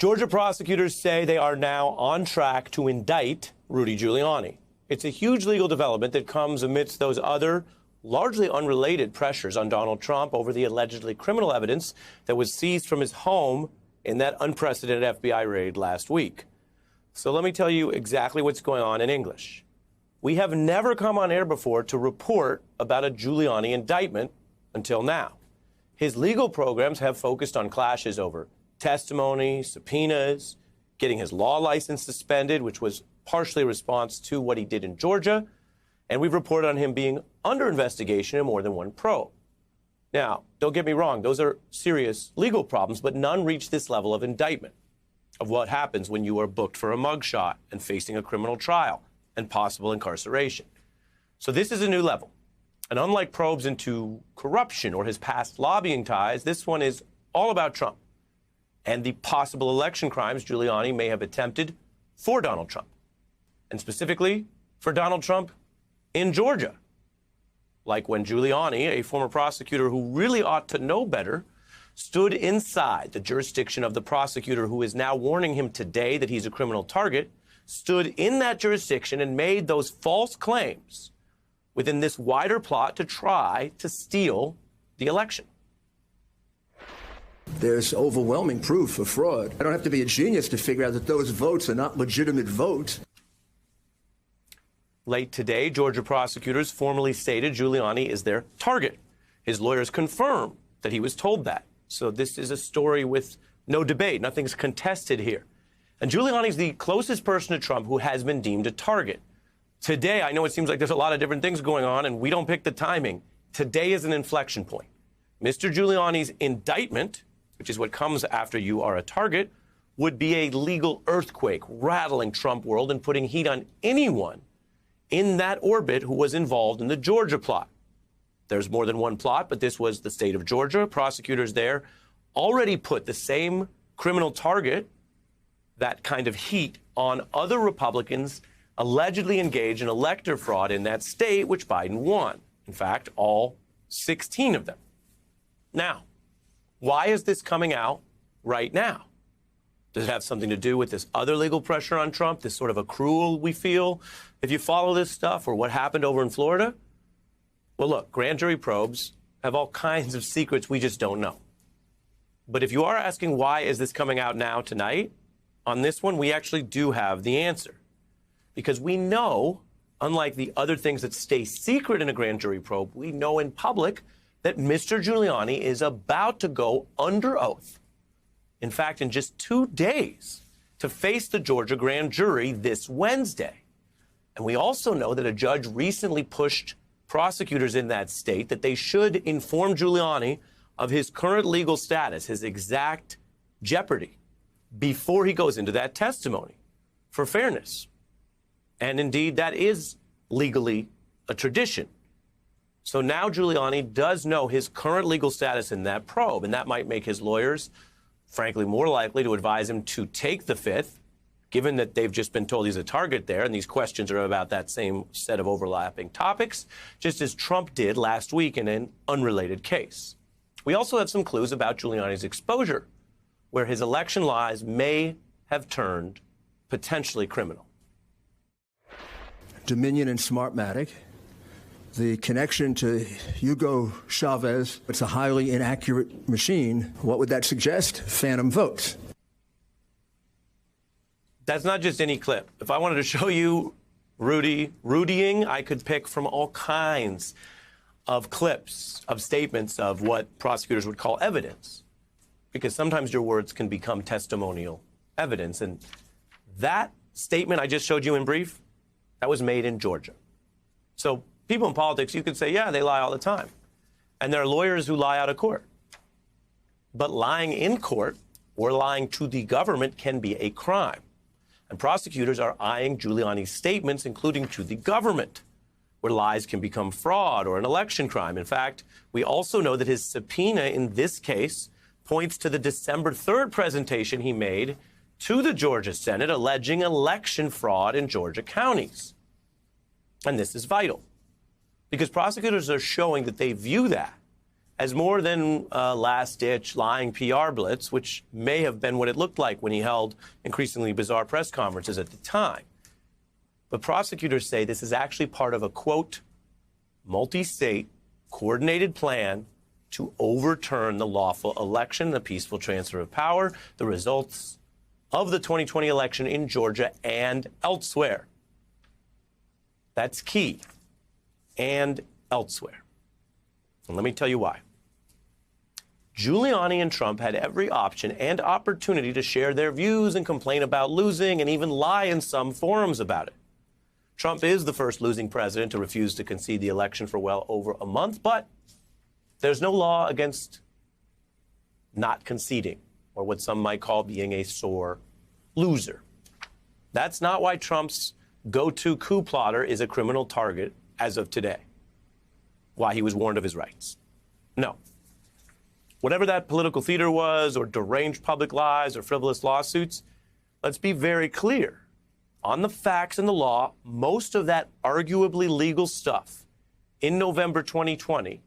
Georgia prosecutors say they are now on track to indict Rudy Giuliani. It's a huge legal development that comes amidst those other largely unrelated pressures on Donald Trump over the allegedly criminal evidence that was seized from his home in that unprecedented FBI raid last week. So let me tell you exactly what's going on in English. We have never come on air before to report about a Giuliani indictment until now. His legal programs have focused on clashes over testimony, subpoenas, getting his law license suspended, which was partially a response to what he did in Georgia. And we've reported on him being under investigation in more than one probe. Now, don't get me wrong, those are serious legal problems, but none reach this level of indictment, of what happens when you are booked for a mugshot and facing a criminal trial and possible incarceration. So this is a new level. And unlike probes into corruption or his past lobbying ties, this one is all about Trump and the possible election crimes Giuliani may have attempted for Donald Trump, and specifically for Donald Trump in Georgia. Like when Giuliani, a former prosecutor who really ought to know better, stood inside the jurisdiction of the prosecutor who is now warning him today that he's a criminal target, stood in that jurisdiction and made those false claims within this wider plot to try to steal the election. There's overwhelming proof of fraud. I don't have to be a genius to figure out that those votes are not legitimate votes. Late today, Georgia prosecutors formally stated Giuliani is their target. His lawyers confirm that he was told that. So this is a story with no debate. Nothing's contested here. And Giuliani's the closest person to Trump who has been deemed a target. Today, I know it seems like there's a lot of different things going on, and we don't pick the timing. Today is an inflection point. Mr. Giuliani's indictment, which is what comes after you are a target, would be a legal earthquake, rattling Trump world and putting heat on anyone in that orbit who was involved in the Georgia plot. There's more than one plot, but this was the state of Georgia. Prosecutors there already put the same criminal target, that kind of heat, on other Republicans allegedly engaged in elector fraud in that state, which Biden won. In fact, all 16 of them. Now, why is this coming out right now? Does it have something to do with this other legal pressure on Trump, this sort of accrual we feel if you follow this stuff, or what happened over in Florida? Well, look, grand jury probes have all kinds of secrets we just don't know. But if you are asking why is this coming out now tonight, on this one, we actually do have the answer. Because we know, unlike the other things that stay secret in a grand jury probe, we know in public that Mr. Giuliani is about to go under oath. In fact, in just 2 days, to face the Georgia grand jury this Wednesday. And we also know that a judge recently pushed prosecutors in that state that they should inform Giuliani of his current legal status, his exact jeopardy, before he goes into that testimony, for fairness. And indeed, that is legally a tradition. So now Giuliani does know his current legal status in that probe, and that might make his lawyers, frankly, more likely to advise him to take the fifth, given that they've just been told he's a target there, and these questions are about that same set of overlapping topics, just as Trump did last week in an unrelated case. We also have some clues about Giuliani's exposure, where his election lies may have turned potentially criminal. Dominion and Smartmatic, the connection to Hugo Chavez, it's a highly inaccurate machine. What would that suggest? Phantom votes. That's not just any clip. If I wanted to show you Rudying, I could pick from all kinds of clips, of statements of what prosecutors would call evidence, because sometimes your words can become testimonial evidence. And that statement I just showed you in brief, that was made in Georgia. So people in politics, you could say, yeah, they lie all the time. And there are lawyers who lie out of court. But lying in court or lying to the government can be a crime. And prosecutors are eyeing Giuliani's statements, including to the government, where lies can become fraud or an election crime. In fact, we also know that his subpoena in this case points to the December 3rd presentation he made to the Georgia Senate alleging election fraud in Georgia counties. And this is vital, because prosecutors are showing that they view that as more than a last-ditch lying PR blitz, which may have been what it looked like when he held increasingly bizarre press conferences at the time. But prosecutors say this is actually part of a, quote, multi-state coordinated plan to overturn the lawful election, the peaceful transfer of power, the results of the 2020 election in Georgia and elsewhere. That's key. And elsewhere. And let me tell you why. Giuliani and Trump had every option and opportunity to share their views and complain about losing and even lie in some forums about it. Trump is the first losing president to refuse to concede the election for well over a month, but there's no law against not conceding, or what some might call being a sore loser. That's not why Trump's go-to coup plotter is a criminal target as of today, why he was warned of his rights. No. Whatever that political theater was, or deranged public lies, or frivolous lawsuits, let's be very clear. On the facts and the law, most of that arguably legal stuff in November 2020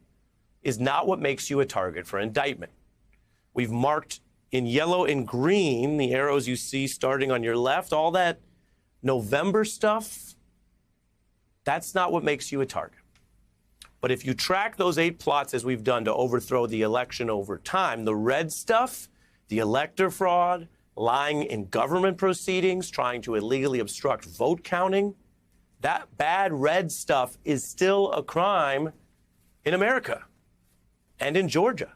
is not what makes you a target for indictment. We've marked in yellow and green the arrows you see starting on your left. All that November stuff, that's not what makes you a target. But if you track those 8 plots as we've done to overthrow the election over time, the red stuff, the elector fraud, lying in government proceedings, trying to illegally obstruct vote counting, that bad red stuff is still a crime in America and in Georgia.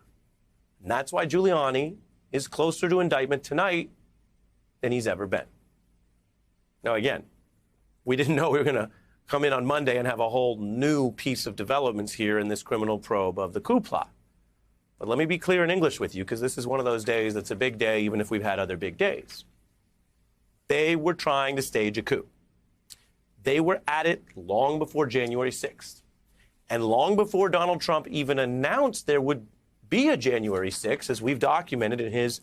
And that's why Giuliani is closer to indictment tonight than he's ever been. Now, again, we didn't know we were going to come in on Monday and have a whole new piece of developments here in this criminal probe of the coup plot. But let me be clear in English with you, because this is one of those days that's a big day, even if we've had other big days. They were trying to stage a coup. They were at it long before January 6th. And long before Donald Trump even announced there would be a January 6th, as we've documented in his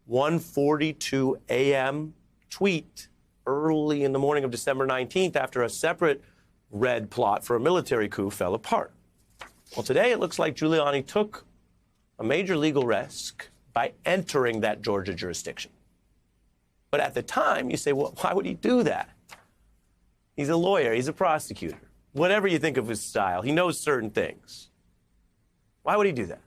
1:42 a.m. tweet early in the morning of December 19th after a separate red plot for a military coup fell apart. Well, today it looks like Giuliani took a major legal risk by entering that Georgia jurisdiction. But at the time, you say, well, why would he do that? He's a lawyer. He's a prosecutor. Whatever you think of his style, he knows certain things. Why would he do that?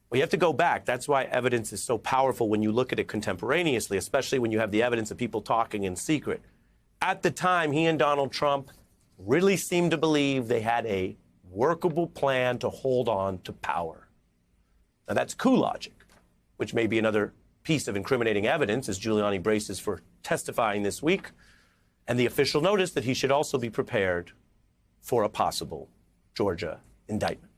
Well, you have to go back. That's why evidence is so powerful when you look at it contemporaneously, especially when you have the evidence of people talking in secret. At the time, he and Donald Trump really seemed to believe they had a workable plan to hold on to power. Now, that's coup logic, which may be another piece of incriminating evidence as Giuliani braces for testifying this week, and the official notice that he should also be prepared for a possible Georgia indictment.